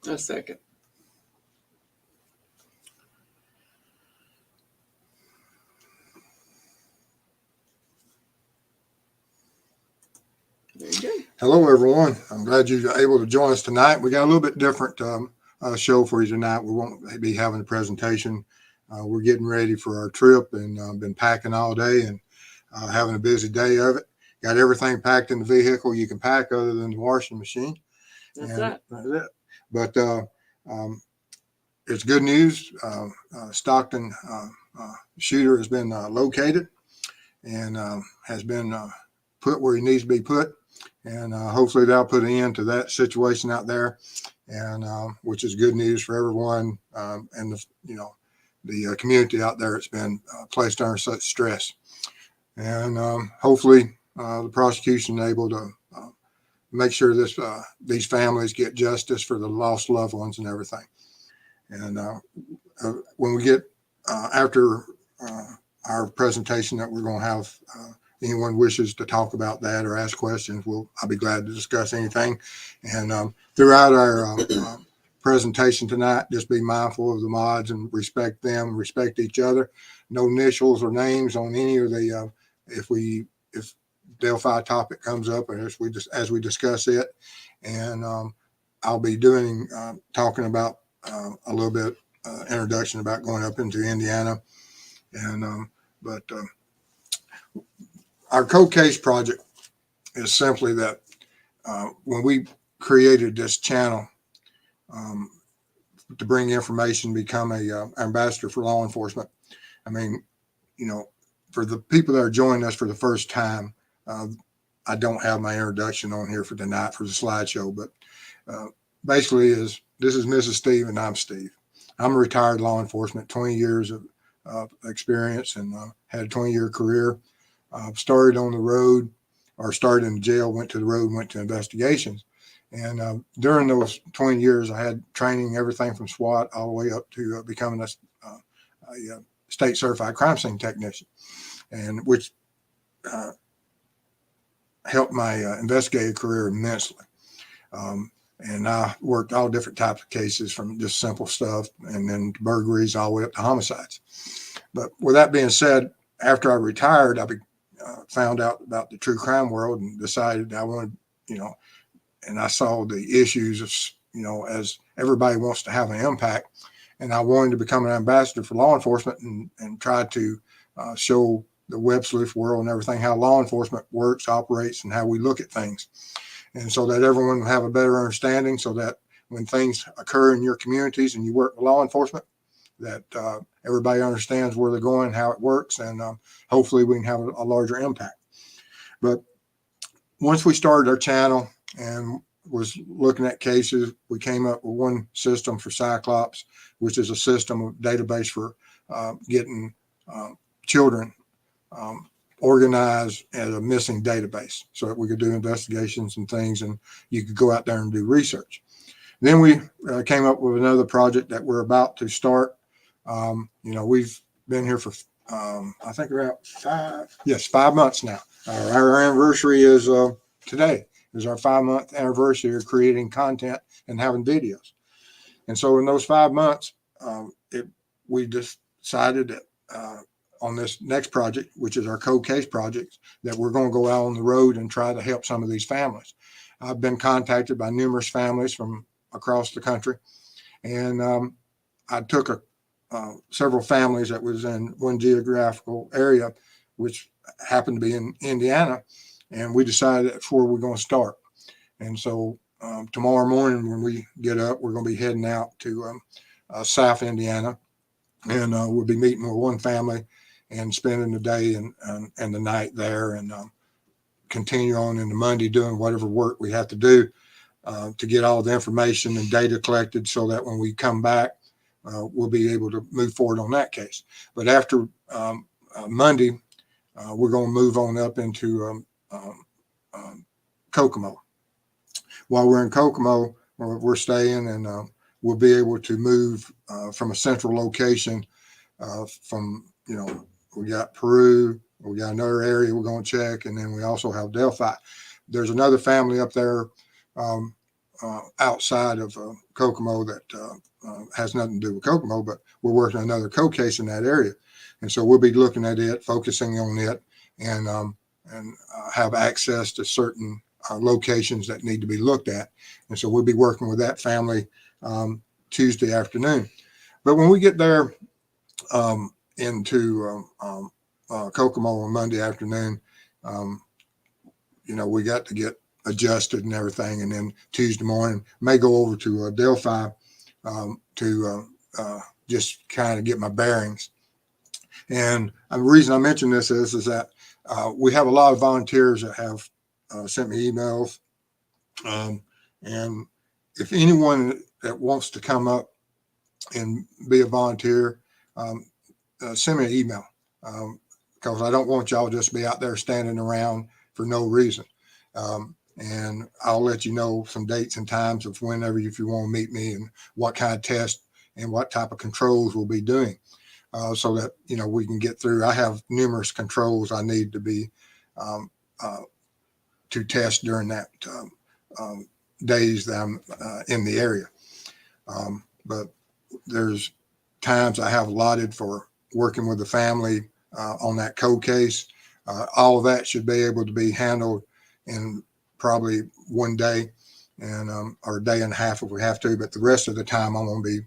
A second. Very good. Hello, everyone. I'm glad you're able to join us tonight. We got a little bit different show for you tonight. We won't be having a presentation. We're getting ready for our trip and been packing all day and having a busy day of it. Got everything packed in the vehicle you can pack other than the washing machine. That's And that. that's it. But it's good news. Stockton shooter has been located and has been put where he needs to be put. And hopefully that'll put an end to that situation out there, and which is good news for everyone and the community out there. It's been placed under such stress, and hopefully the prosecution is able to make sure these families get justice for the lost loved ones and everything. And when we get after our presentation that we're going to have, anyone wishes to talk about that or ask questions, I'll be glad to discuss anything. And throughout our presentation tonight, just be mindful of the mods and respect them, respect each other. No initials or names on any of the if Delphi topic comes up and as we discuss it. And I'll be talking about a little bit introduction about going up into Indiana, and but our cold case project is simply that when we created this channel to bring information, become a ambassador for law enforcement. I mean, for the people that are joining us for the first time, I don't have my introduction on here for tonight for the slideshow, but basically this is Mrs. Steve and I'm Steve. I'm a retired law enforcement, 20 years of experience, and had a 20-year career. Started on the road, or started in jail, went to the road, went to investigations. And during those 20 years, I had training, everything from SWAT all the way up to becoming a state certified crime scene technician, and which helped my investigative career immensely. And I worked all different types of cases, from just simple stuff and then burglaries all the way up to homicides. But with that being said, after I retired, I found out about the true crime world and decided I wanted, and I saw the issues of, as everybody wants to have an impact. And I wanted to become an ambassador for law enforcement and try to show the web sleuth world and everything how law enforcement works, operates, and how we look at things. And so that everyone will have a better understanding, so that when things occur in your communities and you work with law enforcement, that everybody understands where they're going, how it works, and hopefully we can have a larger impact. But once we started our channel and was looking at cases, we came up with one system for Cyclops, which is a system of database for getting children organized as a missing database, so that we could do investigations and things, and you could go out there and do research. Then we came up with another project that we're about to start. We've been here for I think about 5 months now. Our anniversary is today is our 5-month anniversary of creating content and having videos. And so in those 5 months, we decided that on this next project, which is our cold case project, that we're going to go out on the road and try to help some of these families. I've been contacted by numerous families from across the country, and I took several families that was in one geographical area, which happened to be in Indiana, and we decided that's where we're going to start. And so tomorrow morning when we get up, we're going to be heading out to South Indiana, and we'll be meeting with one family and spending the day and the night there, and continue on into Monday doing whatever work we have to do to get all the information and data collected, so that when we come back, we'll be able to move forward on that case. But after Monday, we're going to move on up into Kokomo. While we're in Kokomo, we're staying, and we'll be able to move from a central location from, we got Peru, we got another area we're going to check, and then we also have Delphi. There's another family up there outside of Kokomo that has nothing to do with Kokomo, but we're working on another cold case in that area. And so we'll be looking at it, focusing on it, and have access to certain locations that need to be looked at. And so we'll be working with that family Tuesday afternoon. But when we get there into Kokomo on Monday afternoon, we got to get adjusted and everything. And then Tuesday morning, may go over to Delphi to just kind of get my bearings. And the reason I mention this is that we have a lot of volunteers that have sent me emails. And if anyone that wants to come up and be a volunteer, send me an email, because I don't want y'all just be out there standing around for no reason. And I'll let you know some dates and times of whenever, if you want to meet me, and what kind of test and what type of controls we'll be doing, so that, we can get through. I have numerous controls I need to be to test during that days that I'm in the area. But there's times I have allotted for working with the family on that code case. All of that should be able to be handled in probably one day, and or a day and a half if we have to. But the rest of the time, I'm going to be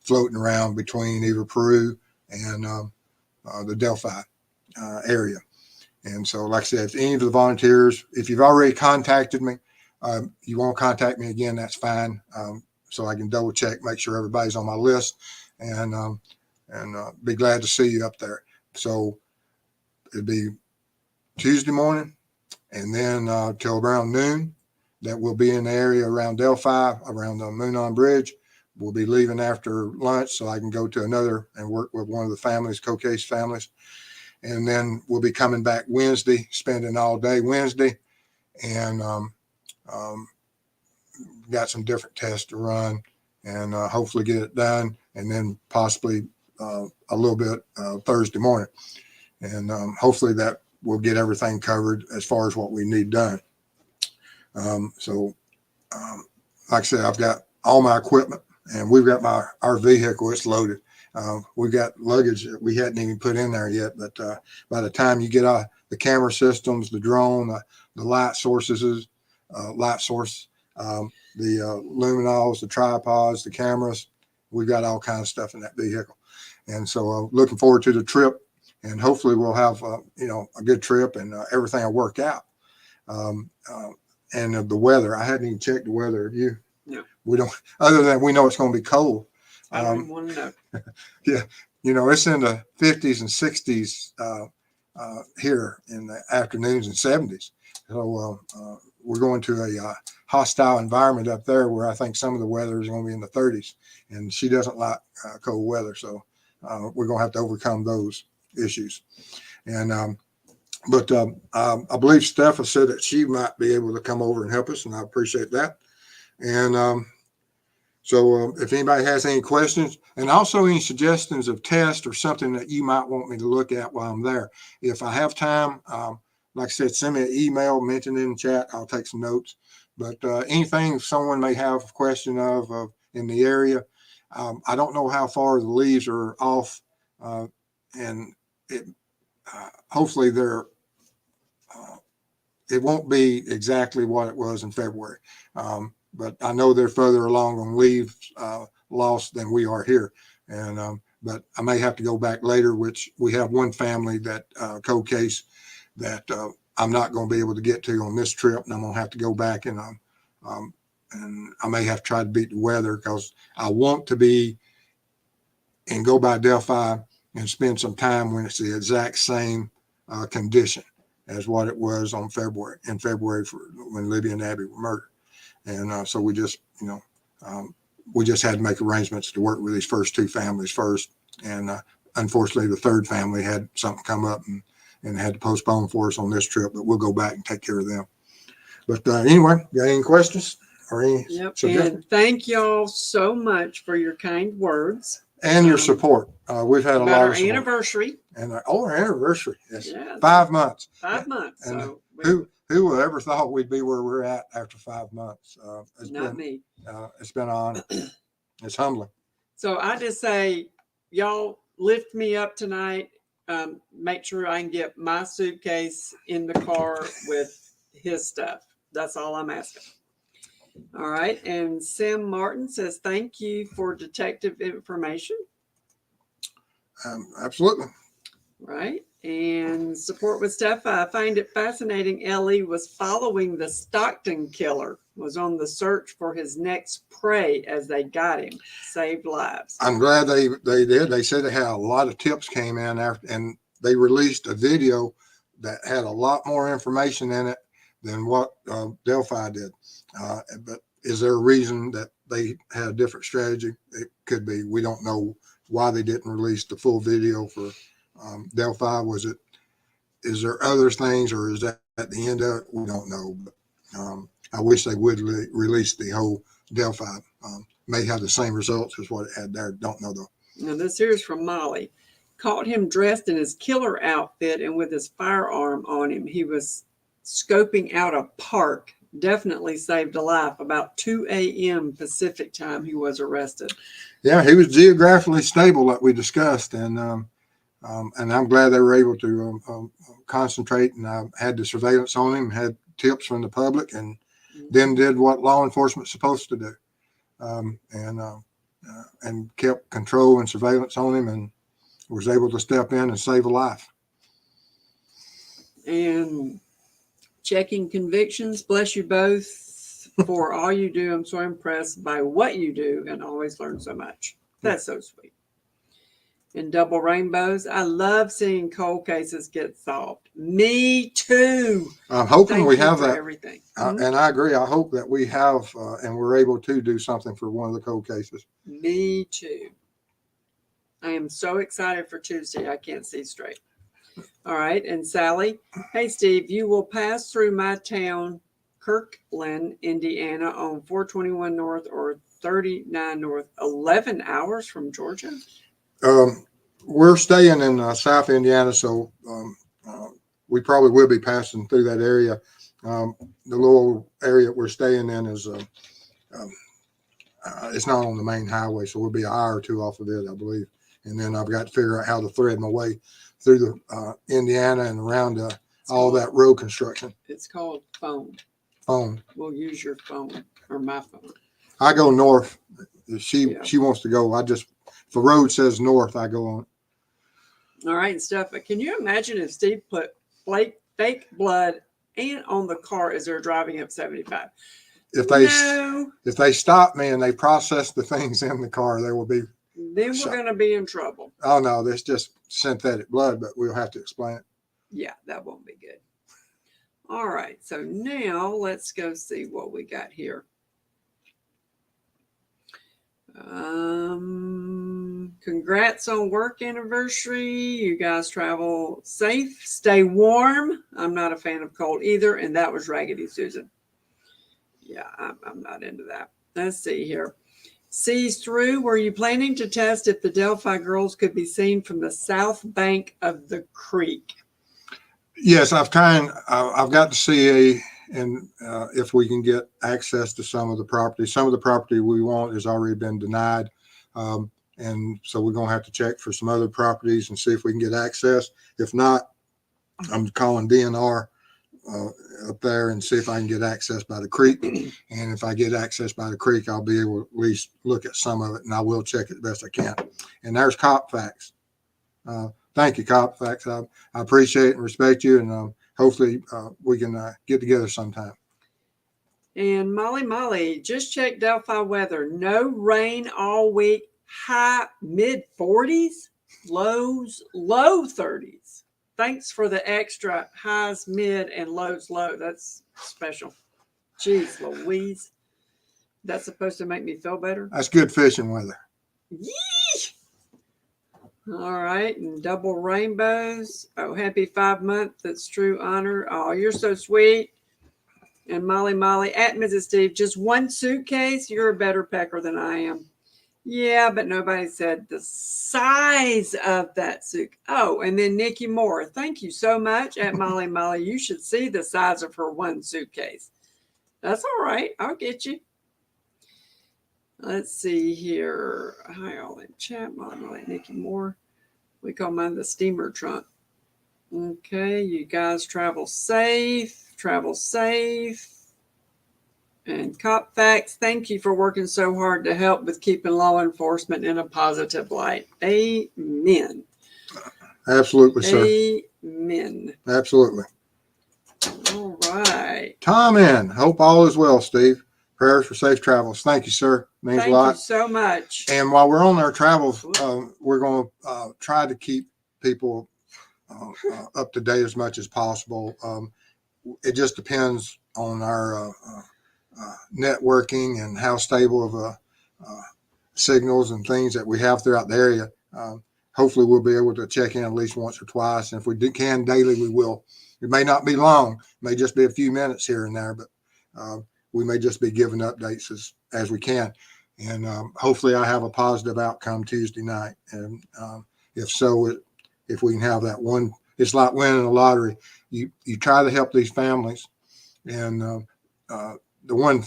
floating around between either Peru and the Delphi area. And so, like I said, if any of the volunteers, if you've already contacted me, you won't contact me again, that's fine. So I can double check, make sure everybody's on my list, and be glad to see you up there. So it'd be Tuesday morning, and then till around noon, that we'll be in the area around Delphi, around the Moonon Bridge. We'll be leaving after lunch so I can go to another and work with one of the families, co-case families. And then we'll be coming back Wednesday, spending all day Wednesday, and got some different tests to run, and hopefully get it done, and then possibly a little bit Thursday morning. And hopefully that will get everything covered as far as what we need done. So like I said, I've got all my equipment, and we've got our vehicle, it's loaded. We've got luggage that we hadn't even put in there yet, but by the time you get the camera systems, the drone, the light source, the luminals, the tripods, the cameras, we've got all kinds of stuff in that vehicle. And so looking forward to the trip, and hopefully we'll have a good trip, and everything will work out. And the weather, I hadn't even checked the weather. Have you? No. We don't, other than we know it's going to be cold. I don't even want to know. Yeah, it's in the 50s and 60s here in the afternoons, and 70s. So we're going to a hostile environment up there where I think some of the weather is going to be in the 30s, and she doesn't like cold weather. So we're going to have to overcome those issues. And but I believe Steph has said that she might be able to come over and help us, and I appreciate that. And so if anybody has any questions, and also any suggestions of tests or something that you might want me to look at while I'm there, if I have time, like I said, send me an email, mention it in the chat. I'll take some notes. But anything someone may have a question of in the area, I don't know how far the leaves are off, and hopefully it won't be exactly what it was in February. But I know they're further along on leaves loss than we are here. And but I may have to go back later, which we have one family that code case that I'm not going to be able to get to on this trip, and I'm going to have to go back, and I may have to try to beat the weather, because I want to be and go by Delphi and spend some time when it's the exact same condition as what it was in February for when Libby and Abby were murdered. And so we just had to make arrangements to work with these first two families first. And unfortunately, the third family had something come up and had to postpone for us on this trip, but we'll go back and take care of them. But anyway, got any questions or any suggestions? And thank y'all so much for your kind words. And your support. We've had a lot of support. Anniversary. And our anniversary. Yes. Yeah, 5 months. 5 months. And so who would ever thought we'd be where we're at after 5 months? Not me. It's been on. It's humbling. So I just say, y'all lift me up tonight. Make sure I can get my suitcase in the car with his stuff. That's all I'm asking. All right. And Sam Martin says, thank you for detective information. Absolutely. Right. And support with Steph. I find it fascinating. Ellie was following the Stockton killer, was on the search for his next prey as they got him. Saved lives. I'm glad they did. They said they had a lot of tips came in after, and they released a video that had a lot more information in it than what Delphi did. But is there a reason that they had a different strategy? It could be. We don't know why they didn't release the full video for Delphi. Is there other things, or is that at the end of it? We don't know. But I wish they would release the whole Delphi. May have the same results as what it had there. Don't know though. Now this here is from Molly. Caught him dressed in his killer outfit and with his firearm on him. He was scoping out a park. Definitely saved a life. About 2 a.m. Pacific time, he was arrested. Yeah, he was geographically stable, like we discussed, and I'm glad they were able to concentrate. And I had the surveillance on him, had tips from the public, and then did what law enforcement's supposed to do, and kept control and surveillance on him, and was able to step in and save a life. And checking convictions. Bless you both for all you do. I'm so impressed by what you do and always learn so much. That's so sweet. And double rainbows. I love seeing cold cases get solved. Me too. I'm hoping Thank we you have for that. Everything. And I agree. I hope that we have, and we're able to do something for one of the cold cases. Me too. I am so excited for Tuesday. I can't see straight. All right. And Sally, hey, Steve, you will pass through my town, Kirkland, Indiana on 421 North or 39 North, 11 hours from Georgia. We're staying in South Indiana, so we probably will be passing through that area. The little area we're staying in is it's not on the main highway, so we'll be an hour or two off of it, I believe. And then I've got to figure out how to thread my way through the Indiana and around all that road construction. It's called phone. Phone. We'll use your phone or my phone. I go north. She wants to go. If the road says north, I go on. All right, and stuff. Can you imagine if Steve put fake blood and on the car as they're driving up 75? If they stop me and they process the things in the car, there will be. Then we're going to be in trouble. Oh no, that's just synthetic blood, but we'll have to explain it. Yeah, that won't be good. All right, so now let's go see what we got here. Congrats on work anniversary. You guys travel safe, stay warm. I'm not a fan of cold either, and that was Raggedy Susan. Yeah, I'm not into that. Let's see here. Sees through. Were you planning to test if the Delphi girls could be seen from the south bank of the creek? Yes, I've got to see if we can get access to some of the property. Some of the property we want has already been denied. And so we're going to have to check for some other properties and see if we can get access. If not, I'm calling DNR up there and see if I can get access by the creek. And if I get access by the creek, I'll be able to at least look at some of it, and I will check it the best I can. And there's Cop Facts. Thank you, Cop Facts. I appreciate and respect you, and hopefully we can get together sometime. And Molly, just check Delphi weather. No rain all week. High mid 40s, lows low 30s. Thanks for the extra highs mid and lows low. That's special. Jeez Louise. That's supposed to make me feel better? That's good fishing weather. Yee! All right. And double rainbows. Oh, happy 5 month. That's true honor. Oh, you're so sweet. And Molly, at Mrs. Steve, just one suitcase. You're a better pecker than I am. Yeah, but nobody said the size of that suit. Oh, and then Nikki Moore. Thank you so much at Molly Molly. You should see the size of her one suitcase. That's all right. I'll get you. Let's see here. Hi, all in chat. Molly Molly, Nikki Moore. We call mine the steamer trunk. Okay, you guys travel safe. Travel safe. And Cop Facts, thank you for working so hard to help with keeping law enforcement in a positive light. Amen. Absolutely, sir. Amen. Absolutely. All right. Tom in. Hope all is well, Steve. Prayers for safe travels. Thank you, sir. Means Thank a lot. you so much. And while we're on our travels, we're going to try to keep people up to date as much as possible. It just depends on our networking and how stable of signals and things that we have throughout the area. Hopefully we'll be able to check in at least once or twice. And if we can daily, we will. It may not be long, it may just be a few minutes here and there, but we may just be giving updates as we can. And hopefully I have a positive outcome Tuesday night. And if so, if we can have that one, it's like winning a lottery. You try to help these families. And the one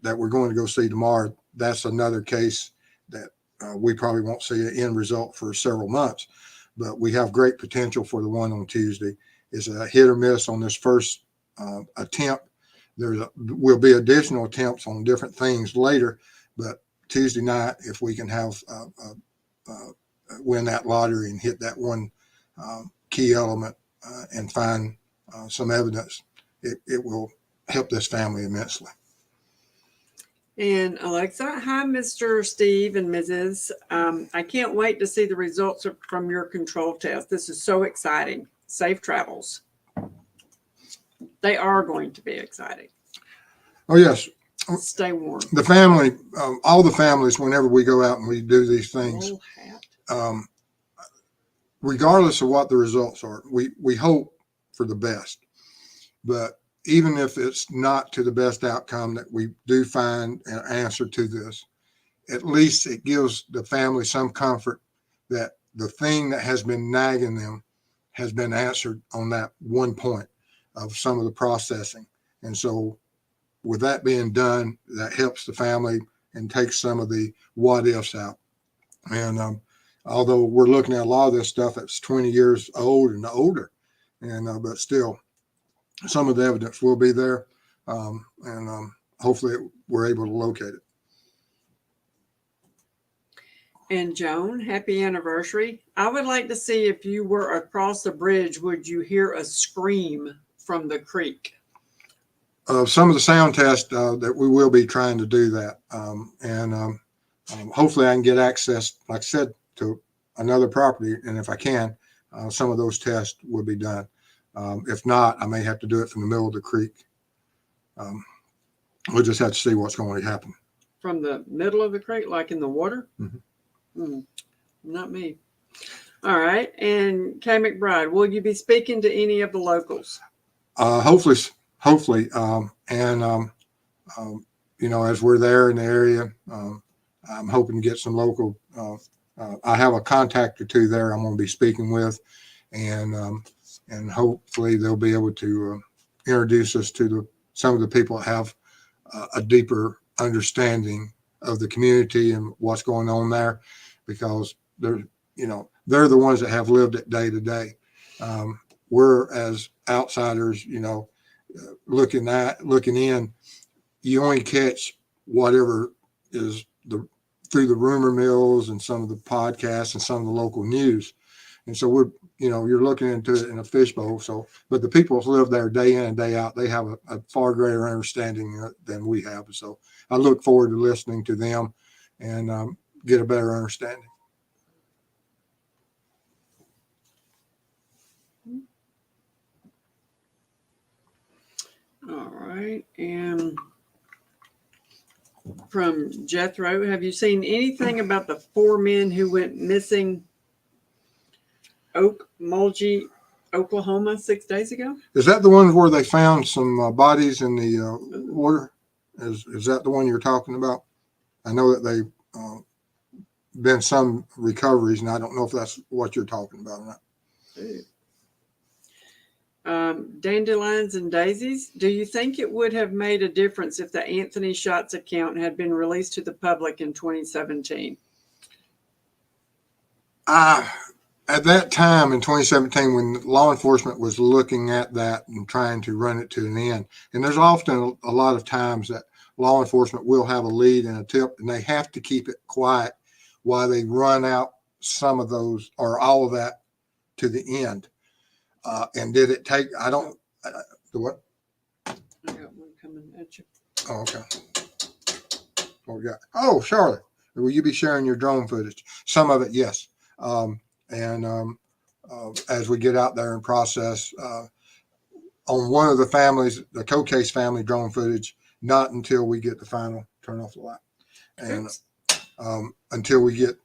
that we're going to go see tomorrow, that's another case that we probably won't see an end result for several months. But we have great potential for the one on Tuesday. It's a hit or miss on this first attempt. Will be additional attempts on different things later, but Tuesday night, if we can have win that lottery and hit that one key element and find some evidence, it will help this family immensely. And Alexa, hi, Mr. Steve and Mrs. I can't wait to see the results from your control test. This is so exciting. Safe travels. They are going to be exciting. Oh, yes. Stay warm. The family, all the families, whenever we go out and we do these things, regardless of what the results are, we hope for the best. But even if it's not to the best outcome that we do find an answer to this, at least it gives the family some comfort that the thing that has been nagging them has been answered on that one point of some of the processing. And so with that being done, that helps the family and takes some of the what ifs out. And although we're looking at a lot of this stuff that's 20 years old and older, and but still, some of the evidence will be there, and hopefully we're able to locate it. And Joan, happy anniversary. I would like to see if you were across the bridge, would you hear a scream from the creek? Some of the sound tests that we will be trying to do that, and hopefully I can get access, like I said, to another property, and if I can, some of those tests will be done. If not, I may have to do it from the middle of the creek. We'll just have to see what's going to happen. From the middle of the creek, like in the water? Mm-hmm. Not me. All right. And Kay McBride, will you be speaking to any of the locals? Hopefully, you know, as we're there in the area, I'm hoping to get some local. I have a contact or two there I'm going to be speaking with, and hopefully they'll be able to introduce us to some of the people that have a deeper understanding of the community and what's going on there, because they're the ones that have lived it day to day. We're as outsiders, looking in, you only catch whatever is through the rumor mills and some of the podcasts and some of the local news. And so you're looking into it in a fishbowl. So, but the people who live there day in and day out, they have a far greater understanding than we have. So I look forward to listening to them and get a better understanding. All right. And from Jethro, have you seen anything about the 4 men who went missing Okmulgee, Oklahoma 6 days ago? Is that the one where they found some bodies in the water? Is that the one you're talking about? I know that they been some recoveries, and I don't know if that's what you're talking about or not. Dandelions and daisies. Do you think it would have made a difference if the Anthony Shots account had been released to the public in 2017? At that time in 2017, when law enforcement was looking at that and trying to run it to an end, and there's often a lot of times that law enforcement will have a lead and a tip, and they have to keep it quiet while they run out some of those or all of that to the end. And did it take, I don't, the what? I got one coming at you. Oh, okay. What we got? Oh, Charlotte, will you be sharing your drone footage? Some of it, yes. As we get out there and process on one of the families, the Cocase family drone footage, not until we get the final turn off the light. And until we get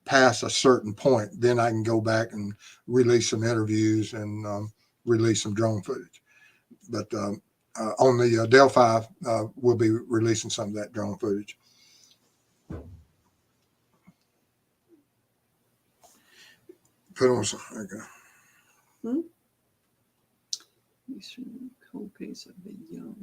past a certain point, then I can go back and release some interviews and release some drone footage. But on the Delphi, we'll be releasing some of that drone footage. Put on some. Okay. Eastern cold case of the young.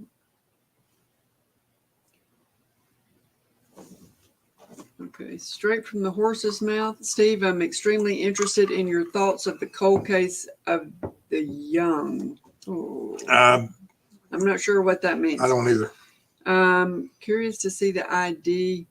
Okay, straight from the horse's mouth. Steve, I'm extremely interested in your thoughts of the cold case of the young. Oh, I'm not sure what that means. I don't either. Curious to see the ID.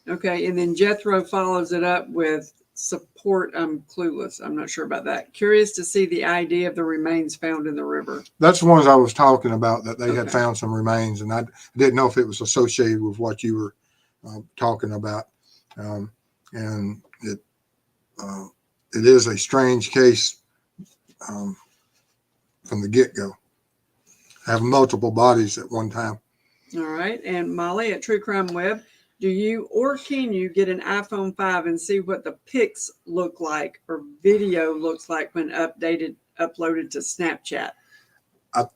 Okay, and then Jethro follows it up with support. I'm clueless. I'm not sure about that. Curious to see the ID of the remains found in the river. That's the ones I was talking about, that they had Okay. found some remains, and I didn't know if it was associated with what you were talking about. And it is a strange case from the get-go. Have multiple bodies at one time. All right. And Molly at True Crime Web, do you or can you get an iPhone 5 and see what the pics look like or video looks like when uploaded to Snapchat? I'm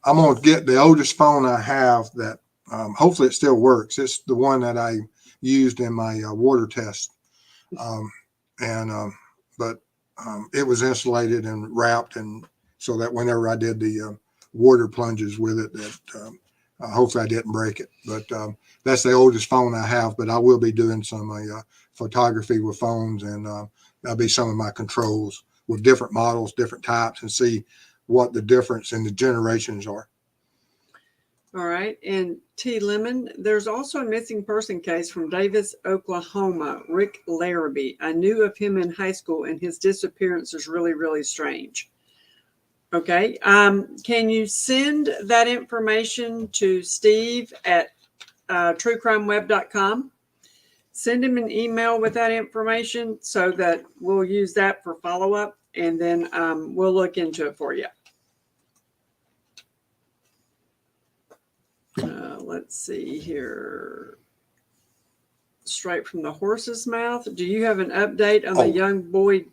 going to get the oldest phone I have that hopefully it still works. It's the one that I used in my water test. But it was insulated and wrapped, and so that whenever I did the water plunges with it, that hopefully I didn't break it. But that's the oldest phone I have, but I will be doing some photography with phones, and that'll be some of my controls with different models, different types, and see what the difference in the generations are. All right. And T. Lemon, there's also a missing person case from Davis, Oklahoma, Rick Larrabee. I knew of him in high school, and his disappearance is really, really strange. Okay. Can you send that information to Steve at truecrimeweb.com? Send him an email with that information so that we'll use that for follow-up, and then we'll look into it for you. Let's see here. Straight from the horse's mouth. Do you have an update on the young boy,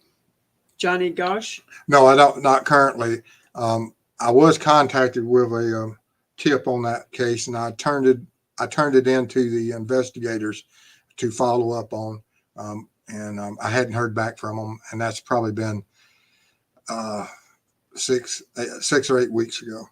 Johnny Gosh? No, I don't. Not currently. I was contacted with a tip on that case, and I turned it into the investigators to follow up on, and I hadn't heard back from them, and that's probably been 6 or 8 weeks ago.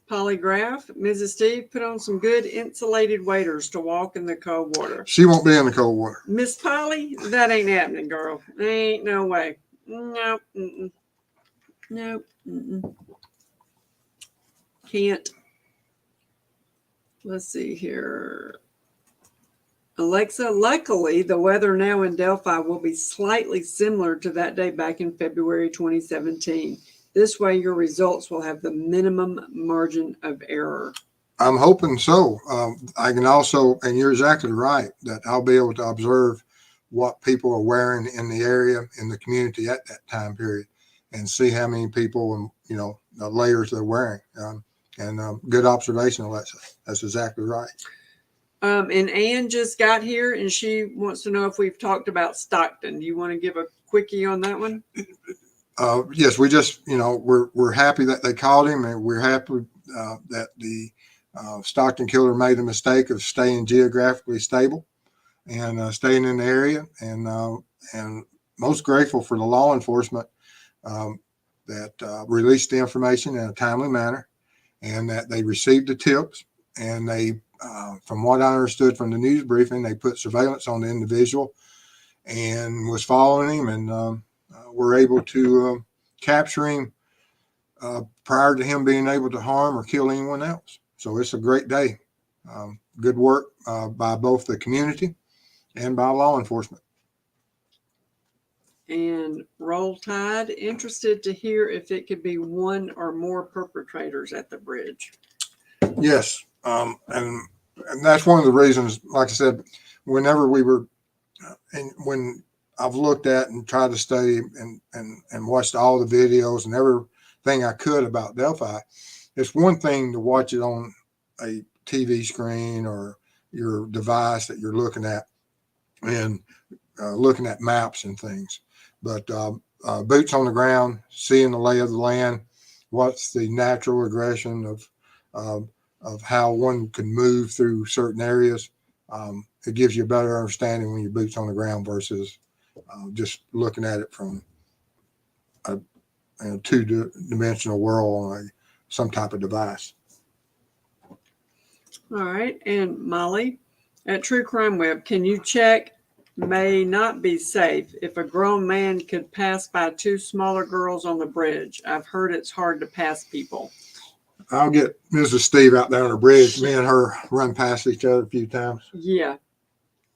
Polygraph. Mrs. Steve, put on some good insulated waders to walk in the cold water. She won't be in the cold water. Miss Polly, that ain't happening, girl. Ain't no way. Nope. Mm-mm. Nope. Mm-mm. Can't. Let's see here. Alexa, luckily, the weather now in Delphi will be slightly similar to that day back in February 2017. This way, your results will have the minimum margin of error. I'm hoping so. I can also, and you're exactly right, that I'll be able to observe what people are wearing in the area, in the community at that time period, and see how many people and, the layers they're wearing. Good observation, Alexa. That's exactly right. And Ann just got here, and she wants to know if we've talked about Stockton. Do you want to give a quickie on that one? Yes, we just, we're happy that they called him, and we're happy that the Stockton Killer made the mistake of staying geographically stable and staying in the area, and most grateful for the law enforcement that released the information in a timely manner, and that they received the tips, and they, from what I understood from the news briefing, they put surveillance on the individual and was following him, and were able to capture him prior to him being able to harm or kill anyone else. So it's a great day. Good work by both the community and by law enforcement. And Roll Tide, interested to hear if it could be one or more perpetrators at the bridge. Yes, and that's one of the reasons, like I said, whenever we were, and when I've looked at and tried to study and watched all the videos and everything I could about Delphi, it's one thing to watch it on a TV screen or your device that you're looking at and looking at maps and things, but boots on the ground, seeing the lay of the land, what's the natural aggression of how one can move through certain areas. It gives you a better understanding when you're boots on the ground versus just looking at it from a two-dimensional world on some type of device. All right. And Molly, at True Crime Web, can you check may not be safe if a grown man could pass by two smaller girls on the bridge? I've heard it's hard to pass people. I'll get Mrs. Steve out there on the bridge. Me and her run past each other a few times. Yeah.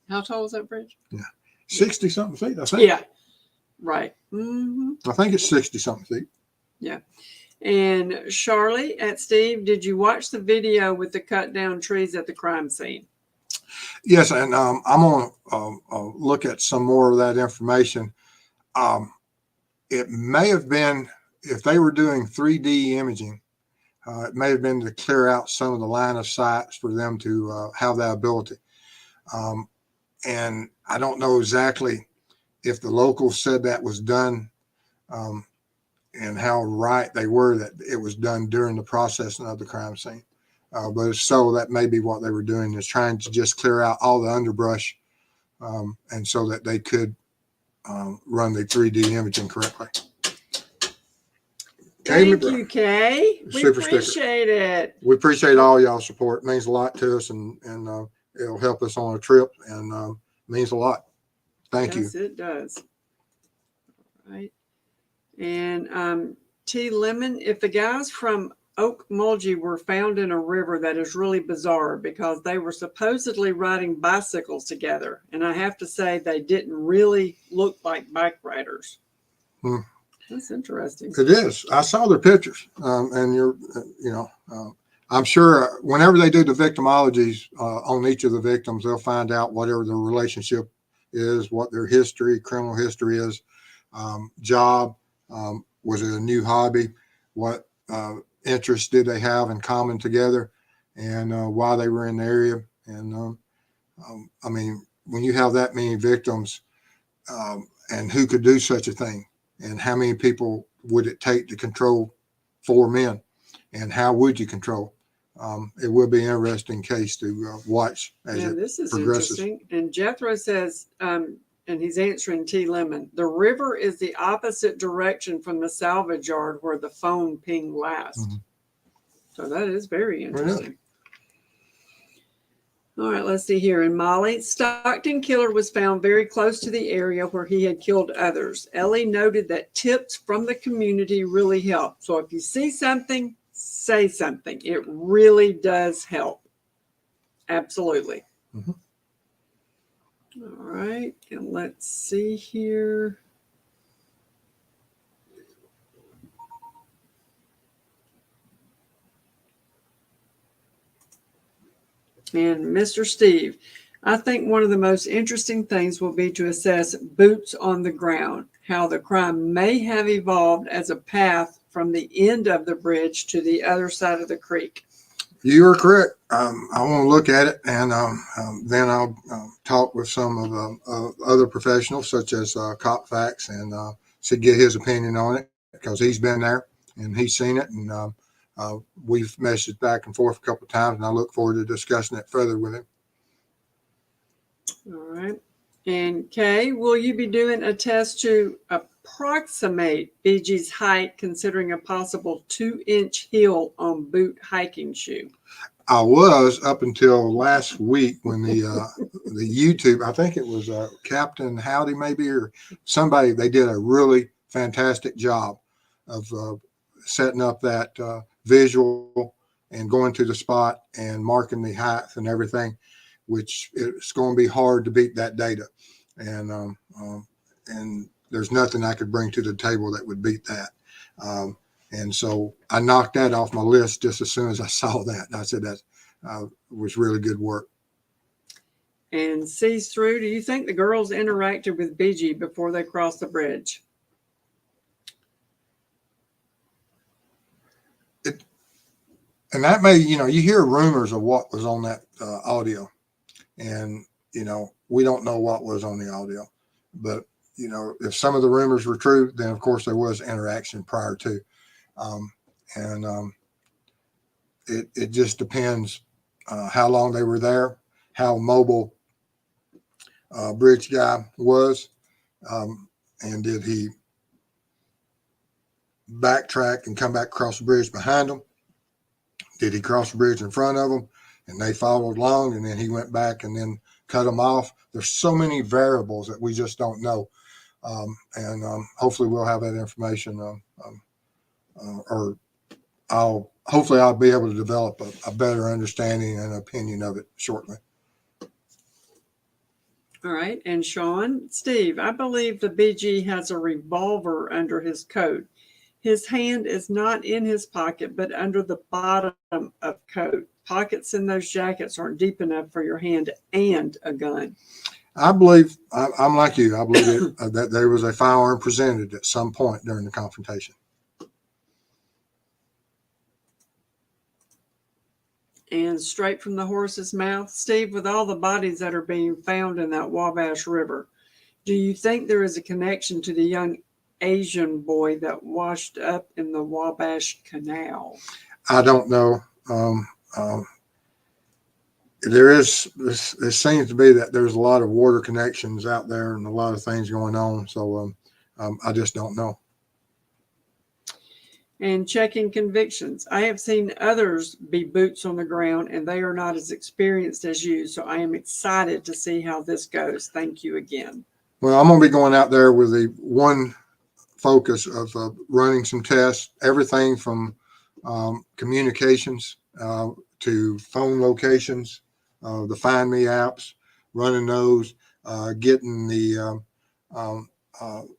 How tall is that bridge? Yeah. 60 something feet, I think. Yeah. Right. Mm-hmm. I think it's 60 something feet. Yeah. And Charlie at Steve, did you watch the video with the cut down trees at the crime scene? Yes, and I'm going to look at some more of that information. It may have been, if they were doing 3D imaging, it may have been to clear out some of the line of sights for them to have that ability. And I don't know exactly if the locals said that was done and how right they were that it was done during the processing of the crime scene. But if so, that may be what they were doing, is trying to just clear out all the underbrush and so that they could run the 3D imaging correctly. Thank you, Kay. We Super appreciate it. We appreciate all y'all's support. It means a lot to us, and it'll help us on a trip, and means a lot. Thank you. Yes, it does. All right. And T. Lemon, if the guys from Okmulgee were found in a river, that is really bizarre because they were supposedly riding bicycles together. And I have to say, they didn't really look like bike riders. That's interesting. It is. I saw their pictures, and I'm sure whenever they do the victimologies on each of the victims, they'll find out whatever their relationship is, what their history, criminal history is, job, was it a new hobby, what interests did they have in common together, and why they were in the area. And I mean, when you have that many victims, and who could do such a thing, and how many people would it take to control 4 men, and how would you control? It will be an interesting case to watch as it this is progresses. interesting. And Jethro says, and he's answering T. Lemon, the river is the opposite direction from the salvage yard where the phone pinged last. Mm-hmm. So that is very interesting. Really? All right, let's see here. In Molly, Stockton Killer was found very close to the area where he had killed others. Ellie noted that tips from the community really help. So if you see something, say something. It really does help. Absolutely. Mm-hmm. All right, and let's see here. And Mr. Steve, I think one of the most interesting things will be to assess boots on the ground, how the crime may have evolved as a path from the end of the bridge to the other side of the creek. You are correct. I want to look at it, and then I'll talk with some of the other professionals, such as Cop Facts, and to get his opinion on it, because he's been there and he's seen it, and We've messaged back and forth a couple of times, and I look forward to discussing it further with him. All right. And Kay, will you be doing a test to approximate BG's height, considering a possible 2-inch heel on boot hiking shoe? I was up until last week when the YouTube, I think it was Captain Howdy maybe, or somebody, they did a really fantastic job of setting up that visual and going to the spot and marking the height and everything, which it's going to be hard to beat that data. And there's nothing I could bring to the table that would beat that. And so I knocked that off my list just as soon as I saw that. And I said that was really good work. And sees through, do you think the girls interacted with BG before they crossed the bridge? And that may, you hear rumors of what was on that audio. And, we don't know what was on the audio. But, if some of the rumors were true, then, of course, there was interaction prior to. It just depends how long they were there, how mobile bridge guy was, and did he backtrack and come back across the bridge behind them? Did he cross the bridge in front of them and they followed along, and then he went back and then cut them off? There's so many variables that we just don't know. Hopefully we'll have that information, or hopefully I'll be able to develop a better understanding and opinion of it shortly. All right. And Sean, Steve, I believe the BG has a revolver under his coat. His hand is not in his pocket, but under the bottom of coat. Pockets in those jackets aren't deep enough for your hand and a gun. I believe, I'm like you, I believe that there was a firearm presented at some point during the confrontation. And straight from the horse's mouth, Steve, with all the bodies that are being found in that Wabash River, do you think there is a connection to the young Asian boy that washed up in the Wabash Canal? I don't know. There seems to be that there's a lot of water connections out there and a lot of things going on. So I just don't know. And checking convictions. I have seen others be boots on the ground, and they are not as experienced as you. So I am excited to see how this goes. Thank you again. Well, I'm going to be going out there with the one focus of running some tests, everything from communications to phone locations, the Find Me apps, running those, getting the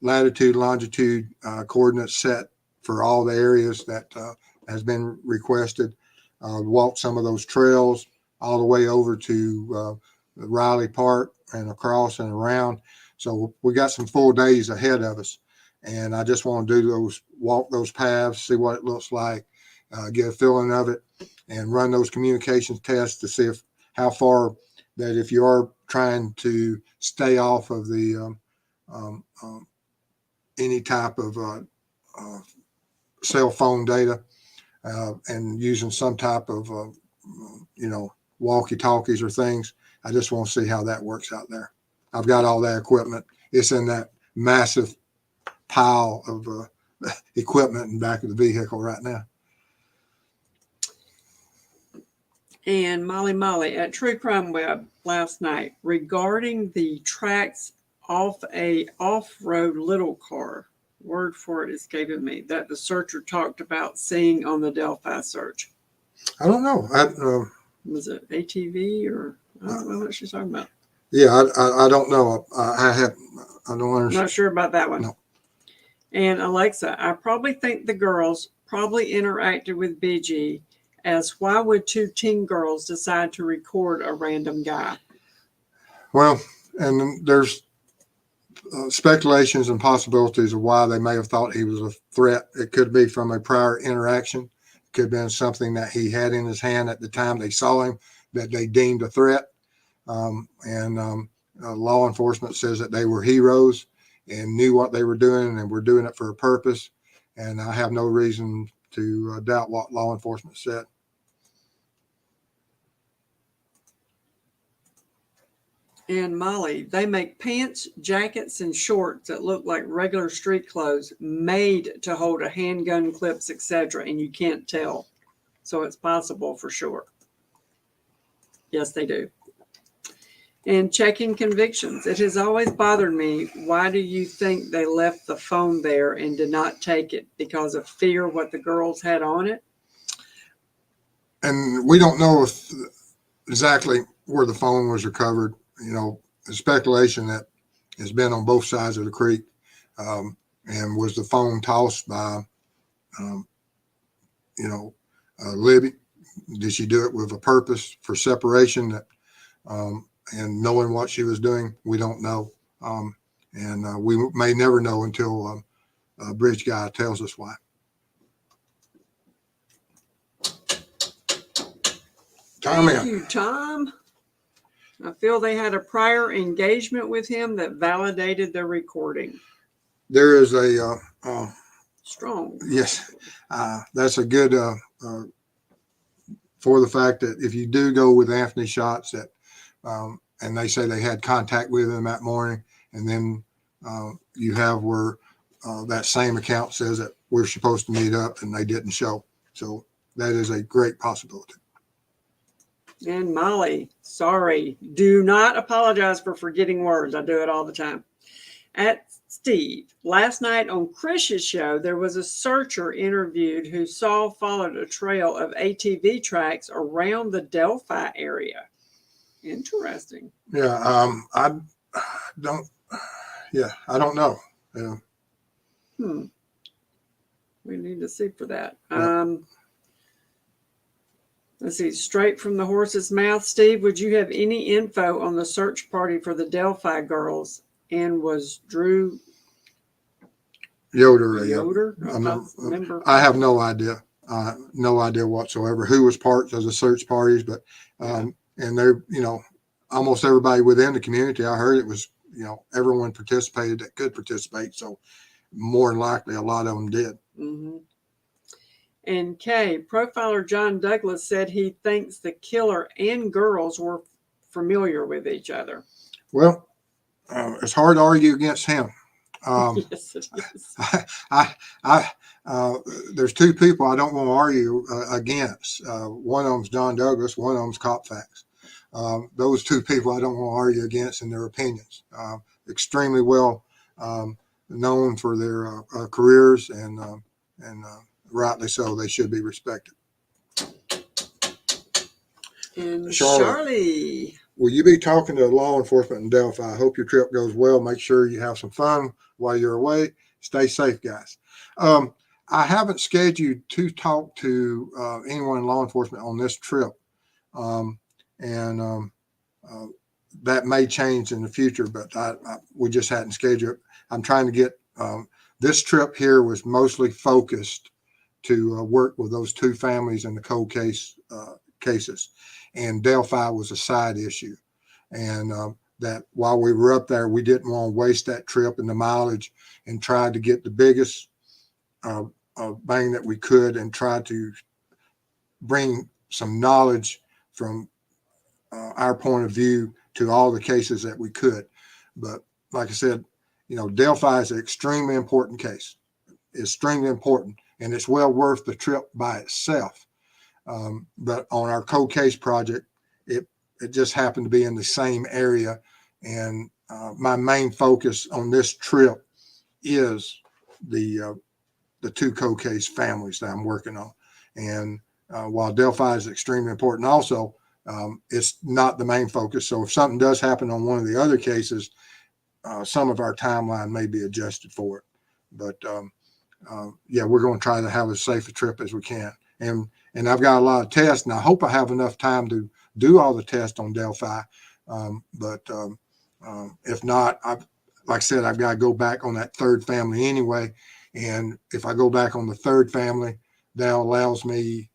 latitude, longitude coordinates set for all the areas that has been requested. Walk some of those trails all the way over to Riley Park and across and around. So we got some full days ahead of us. And I just want to do walk those paths, see what it looks like, get a feeling of it, and run those communications tests to see how far that if you are trying to stay off of the any type of cell phone data and using some type of walkie-talkies or things. I just want to see how that works out there. I've got all that equipment. It's in that massive pile of equipment in the back of the vehicle right now. And Molly at True Crime Web last night regarding the tracks off a off-road little car. Word for it escaping me, that the searcher talked about seeing on the Delphi search. I don't know. Was it ATV or I don't know what she's talking about. Yeah, I don't know. I don't understand. Not sure about that one. No. And Alexa, I probably think the girls probably interacted with BG, as why would two teen girls decide to record a random guy? Well, and there's speculations and possibilities of why they may have thought he was a threat. It could be from a prior interaction. It could have been something that he had in his hand at the time they saw him that they deemed a threat. Law enforcement says that they were heroes and knew what they were doing and were doing it for a purpose. And I have no reason to doubt what law enforcement said. And Molly, they make pants, jackets, and shorts that look like regular street clothes made to hold a handgun, clips, etc., and you can't tell. So it's possible for sure. Yes, they do. And checking convictions. It has always bothered me. Why do you think they left the phone there and did not take it? Because of fear what the girls had on it? And we don't know if exactly where the phone was recovered. You know, the speculation that has been on both sides of the creek. And was the phone tossed by, Libby? Did she do it with a purpose for separation? That and knowing what she was doing, we don't know. And we may never know until a bridge guy tells us why. Thank you, Tom. I feel they had a prior engagement with him that validated the recording. There is a strong. Yes, that's a good for the fact that if you do go with Anthony Shots, that and they say they had contact with him that morning, and then you have where that same account says that we're supposed to meet up and they didn't show. So that is a great possibility. And Molly, sorry, do not apologize for forgetting words. I do it all the time. At Steve, last night on Chris's show, there was a searcher interviewed who followed a trail of ATV tracks around the Delphi area. Interesting. Yeah, I don't know. Yeah. We need to see for that. Yeah. Let's see, straight from the horse's mouth. Steve, would you have any info on the search party for the Delphi girls? And was Drew Yoder? I have no idea. No idea whatsoever who was part of the search parties, but and they're, almost everybody within the community. I heard it was, everyone participated that could participate. So more than likely, a lot of them did. Mm-hmm. And Kay, profiler John Douglas said he thinks the killer and girls were familiar with each other. Well, it's hard to argue against him. Yes, it is. There's two people I don't want to argue against. One of them's John Douglas. One of them's Copfax. Those two people I don't want to argue against in their opinions. Extremely well known for their careers, and rightly so. They should be respected. And Charlie, will you be talking to law enforcement in Delphi? I hope your trip goes well. Make sure you have some fun while you're away. Stay safe, guys. I haven't scheduled to talk to anyone in law enforcement on this trip. That may change in the future, but we just hadn't scheduled it. I'm trying to get this trip here was mostly focused to work with those two families in the cold cases, and Delphi was a side issue, and that while we were up there, we didn't want to waste that trip and the mileage, and tried to get the biggest bang that we could, and try to bring some knowledge from our point of view to all the cases that we could. But like I said, Delphi is an extremely important case. It's extremely important, and it's well worth the trip by itself. But on our cold case project, it just happened to be in the same area. And my main focus on this trip is the two cold case families that I'm working on. And while Delphi is extremely important also, it's not the main focus. So if something does happen on one of the other cases, some of our timeline may be adjusted for it. But we're going to try to have as safe a trip as we can. And I've got a lot of tests, and I hope I have enough time to do all the tests on Delphi. If not, like I said, I've got to go back on that third family anyway. And if I go back on the third family, that allows me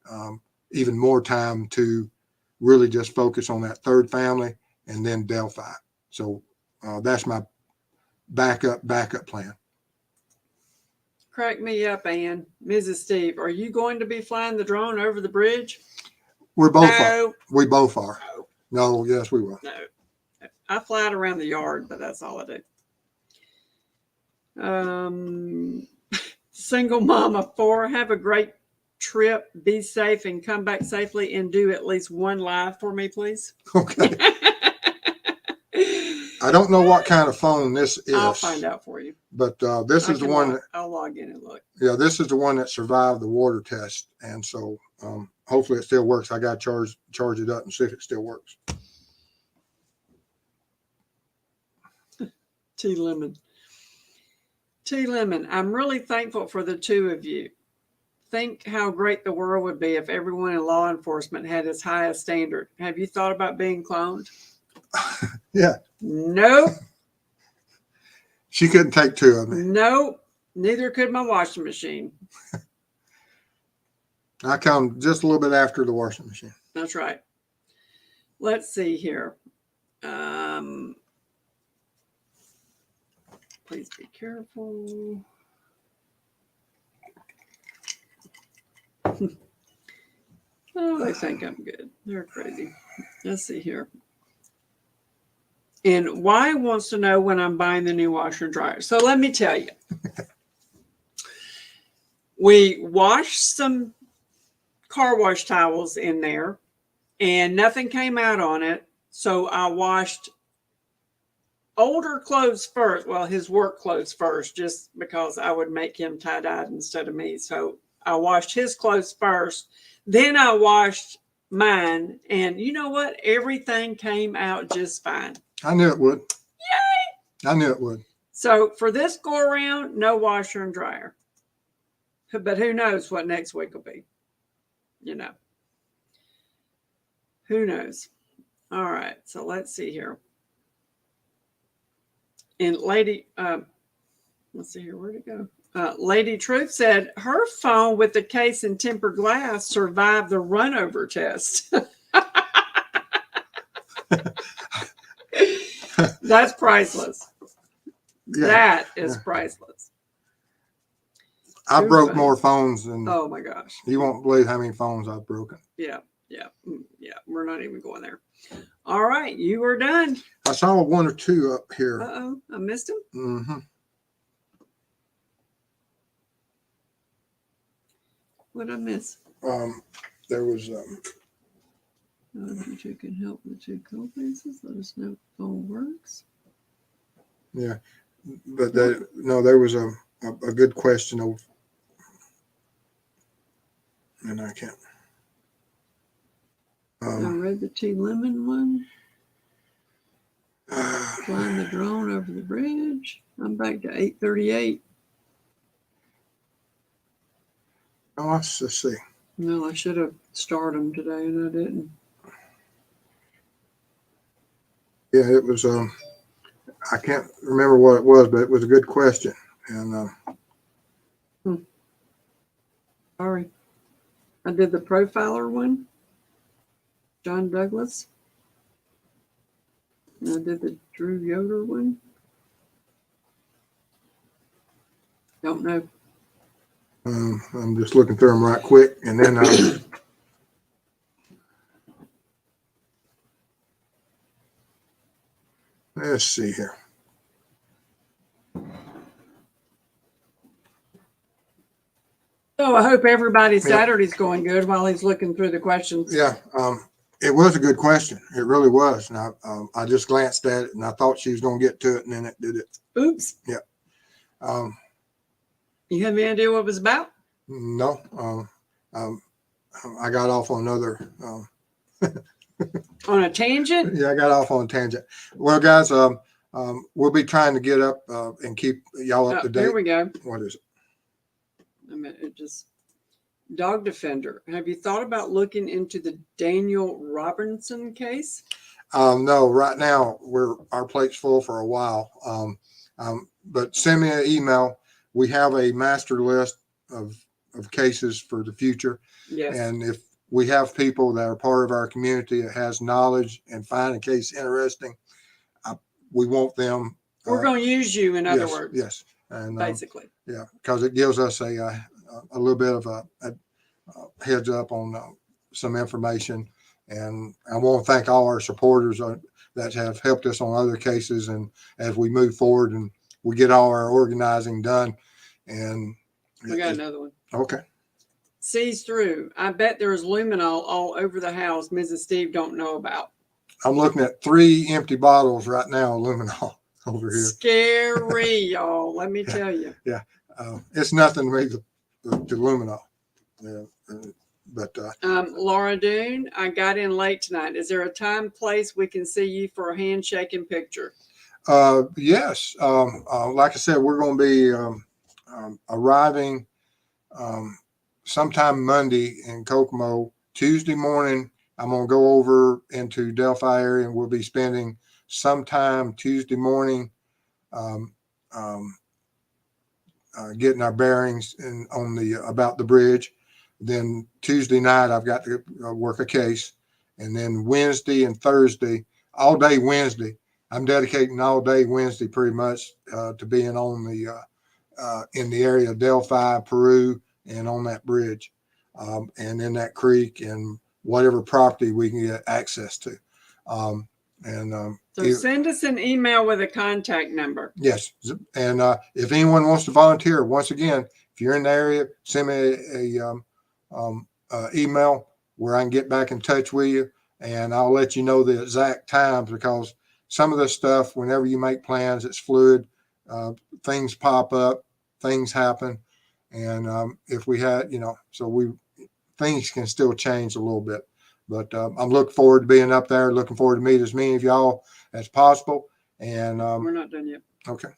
even more time to really just focus on that third family and then Delphi. So that's my backup plan. Crack me up, Ann. Mrs. Steve, are you going to be flying the drone over the bridge? We're both are. No, We both are. no, No, yes, we will. no. I fly it around the yard, but that's all I do. Single mom of 4, have a great trip, be safe, and come back safely, and do at least one live for me, please. Okay. I don't know what kind of phone this is. I'll find out for you. But this is the one. I'll log in and look. Yeah, this is the one that survived the water test, and so hopefully it still works. I got to charge it up and see if it still works. T Lemon. T Lemon, I'm really thankful for the two of you. Think how great the world would be if everyone in law enforcement had as high a standard. Have you thought about being cloned? Yeah. Nope. She couldn't take 2 of me. Nope. Neither could my washing machine. I come just a little bit after the washing machine. That's right. Let's see here. Please be careful. Oh, they think I'm good. They're crazy. Let's see here. And Y wants to know when I'm buying the new washer and dryer. So let me tell you. We washed some car wash towels in there and nothing came out on it. So I washed older clothes first. Well, his work clothes first, just because I would make him tie-dyed instead of me. So I washed his clothes first. Then I washed mine. And you know what? Everything came out just fine. I knew it would. Yay! I knew it would. So for this go around, no washer and dryer. But who knows what next week will be? You know. Who knows? All right. So let's see here. And Lady, let's see here. Where'd it go? Lady Truth said her phone with the case and tempered glass survived the run-over test. That's priceless. Yeah. That is priceless. I Too broke funny. more phones than Oh my gosh. you won't believe how many phones I've broken. Yeah. We're not even going there. All right. You are done. I saw 1 or 2 up here. Uh-oh. I missed him. Mm-hmm. What did I miss? There was If you two can help with 2 code bases, let us know if the phone works. yeah, but there was a good question of, and I can't. I read the T Lemon one. Flying the drone over the bridge. I'm back to 8:38. Oh, let's see. No, I should have started them today and I didn't. Yeah, it was. I can't remember what it was, but it was a good question. And Sorry. I did the profiler one. John Douglas. And I did the Drew Yoder one. Don't know. I'm just looking through them right quick, and then let's see here. So I hope everybody's Saturday's going good while he's looking through the questions. Yeah, it was a good question. It really was. And I just glanced at it, and I thought she was going to get to it, and then it did it. Oops. Yeah. You have any idea what it was about? No. I got off on another. On a tangent? Yeah, I got off on a tangent. Well, guys, we'll be trying to get up and keep y'all up to date. Here we go. What is it? I mean, it just Dog Defender. Have you thought about looking into the Daniel Robinson case? No, right now our plate's full for a while. But send me an email. We have a master list of cases for the future. Yes. And if we have people that are part of our community that has knowledge and find a case interesting, we want them. We're going to use you, in other Yes, words. yes. And basically. yeah, because it gives us a little bit of a heads up on some information. And I want to thank all our supporters that have helped us on other cases. And as we move forward and we get all our organizing done. And We got another one. okay. Sees through. I bet there's luminol all over the house Mrs. Steve don't know about. I'm looking at 3 empty bottles right now of luminol over here. Scary, y'all. Let me tell you. Yeah. It's nothing to me, the luminol. Yeah. But Laura Doon, I got in late tonight. Is there a time, place we can see you for a handshaking picture? yes. Like I said, we're going to be arriving sometime Monday in Kokomo. Tuesday morning, I'm going to go over into Delphi area, and we'll be spending some time Tuesday morning getting our bearings on the about the bridge. Then Tuesday night, I've got to work a case. And then Wednesday and Thursday, all day Wednesday, I'm dedicating all day Wednesday pretty much to being on the in the area of Delphi, Peru, and on that bridge and in that creek and whatever property we can get access to. So send us an email with a contact number. Yes. And if anyone wants to volunteer, once again, if you're in the area, send me a email where I can get back in touch with you, and I'll let you know the exact times, because some of this stuff, whenever you make plans, it's fluid. Things pop up, things happen. And if we had, things can still change a little bit. But I'm looking forward to being up there, looking forward to meet as many of y'all as possible. And we're not done yet. Okay.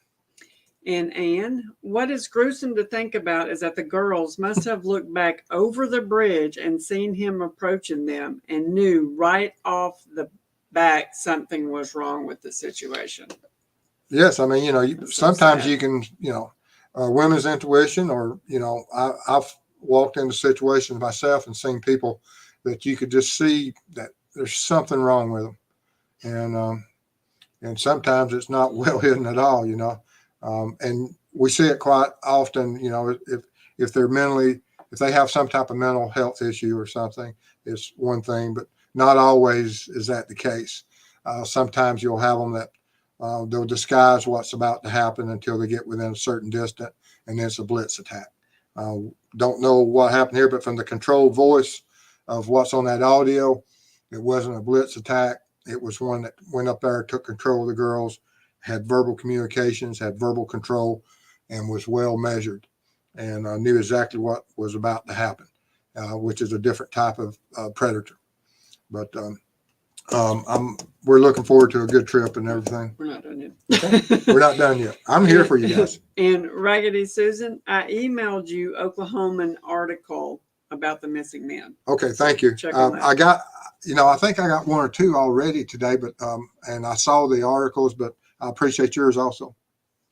And Anne, what is gruesome to think about is that the girls must have looked back over the bridge and seen him approaching them and knew right off the back something was wrong with the situation. Yes. I mean, sometimes you can, women's intuition, or, I've walked into situations myself and seen people that you could just see that there's something wrong with them. And sometimes it's not well hidden at all, and we see it quite often, if they're if they have some type of mental health issue or something, it's one thing, but not always is that the case. Sometimes you'll have them that they'll disguise what's about to happen until they get within a certain distance, and then it's a blitz attack. Don't know what happened here, but from the controlled voice of what's on that audio, it wasn't a blitz attack. It was one that went up there, took control of the girls, had verbal communications, had verbal control, and was well measured, and knew exactly what was about to happen, which is a different type of predator. But we're looking forward to a good trip and everything. We're not done yet. Okay. We're not done yet. I'm here for you guys. And Raggedy Susan, I emailed you Oklahoman article about the missing men. Okay, thank you. Check on that. I got, I think I got 1 or 2 already today, but and I saw the articles, but I appreciate yours also.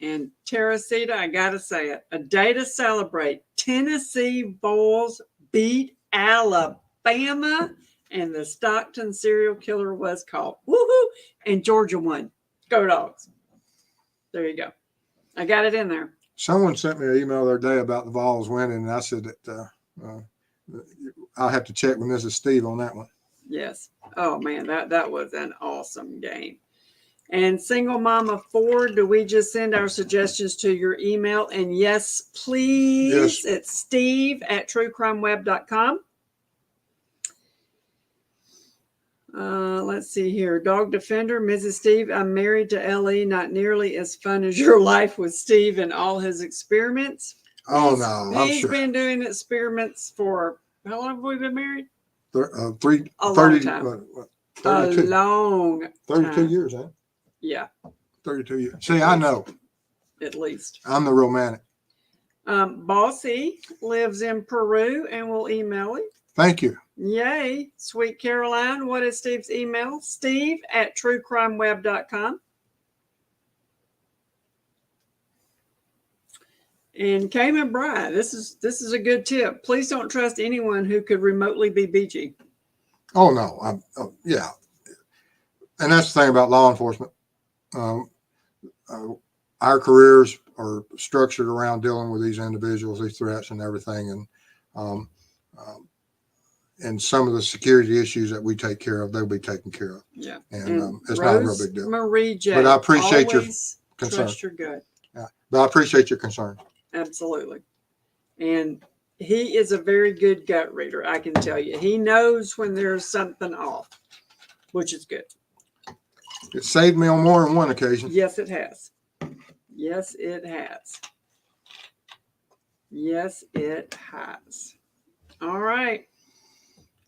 And Teresita, I gotta say it, a day to celebrate. Tennessee Vols beat Alabama, and the Stockton serial killer was caught. Woohoo! And Georgia won. Go Dogs. There you go. I got it in there. Someone sent me an email the other day about the Vols winning, and I said that I'll have to check with Mrs. Steve on that one. Yes. Oh man, that was an awesome game. And Single Mama 4, do we just send our suggestions to your email? And yes, please. Yes. It's steve@truecrimeweb.com. Let's see here. Dog Defender, Mrs. Steve, I'm married to Ellie. Not nearly as fun as your life with Steve and all his experiments. Oh, no, I'm He's sure. been doing experiments for, how long have we been married? 30, A long 30, time. what, A 32, long 32 time. years, huh? Yeah, 32 years. See, I know. at least. I'm the romantic. Bossy lives in Peru and will email him. Thank you. Yay. Sweet Caroline, what is Steve's email? steve@truecrimeweb.com. And Cayman Bride, this is a good tip. Please don't trust anyone who could remotely be BG. Oh, no. Yeah. And that's the thing about law enforcement. Our careers are structured around dealing with these individuals, these threats and everything. And, um, and some of the security issues that we take care of, they'll be taken care of. Yeah. And it's not a real big deal. Marie J. But I appreciate your always concern. trust your gut. Yeah. But I appreciate your concern. Absolutely. And he is a very good gut reader, I can tell you. He knows when there's something off, which is good. It saved me on more than one occasion. Yes, it has. Yes, it has. Yes, it has. All right.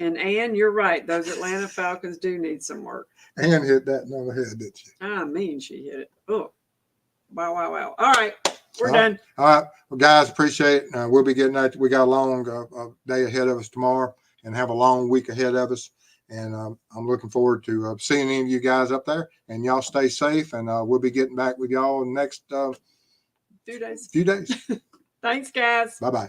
And Ann, you're right. Those Atlanta Falcons do need some work. Ann hit that on the head, didn't you? I mean, she hit it. Oh, wow, wow, wow. All right. We're All done. All right. Well, guys, appreciate it. We'll be getting that. We got a long day ahead of us tomorrow and have a long week ahead of us. And I'm looking forward to seeing any of you guys up there. And y'all stay safe. And we'll be getting back with y'all in the next Few days. few days. Thanks, guys. Bye-bye.